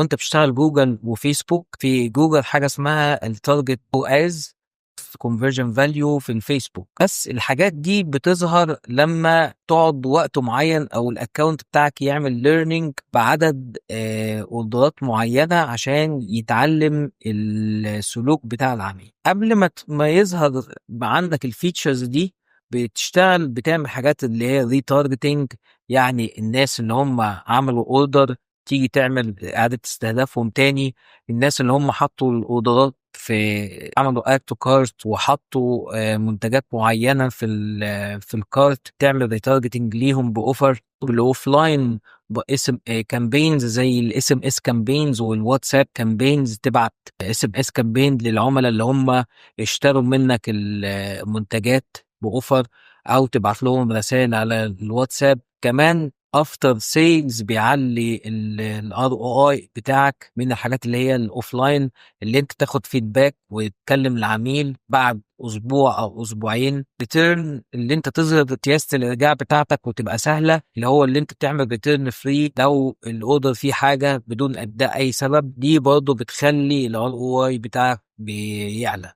لو انت بتشتغل جوجل وفيسبوك، في جوجل حاجه اسمها التارجت او از conversion value في الفيسبوك. بس الحاجات دي بتظهر لما تقعد وقت معين او الاكونت بتاعك يعمل ليرنينج بعدد اوردرات معينة عشان يتعلم السلوك بتاع العميل. قبل ما يظهر عندك الفيتشرز دي، بتعمل حاجات اللي هي ريتارجتنج، يعني الناس اللي هم عملوا اوردر تيجي تعمل اعادة استهدافهم تاني. الناس اللي هم حطوا الاوردرات عملوا اد تو كارت وحطوا منتجات معينه في الكارت، تعمل ريتارجتنج ليهم باوفر. بالاوفلاين باسم كامبينز زي الاس ام اس كامبينز والواتساب كامبينز، تبعت اس ام اس كامبين للعملاء اللي هم اشتروا منك المنتجات باوفر، او تبعت لهم رسائل على الواتساب. كمان افتر سيلز بيعلي الار او اي بتاعك من الحاجات اللي هي الاوفلاين، اللي انت تاخد فيدباك وتكلم العميل بعد اسبوع او اسبوعين. ريتيرن اللي انت تظهر سياسه الارجاع بتاعتك وتبقى سهله، اللي هو اللي انت تعمل ريتيرن فري لو الاوردر فيه حاجه بدون اداء اي سبب. دي برضه بتخلي الار او اي بتاعك بيعلى.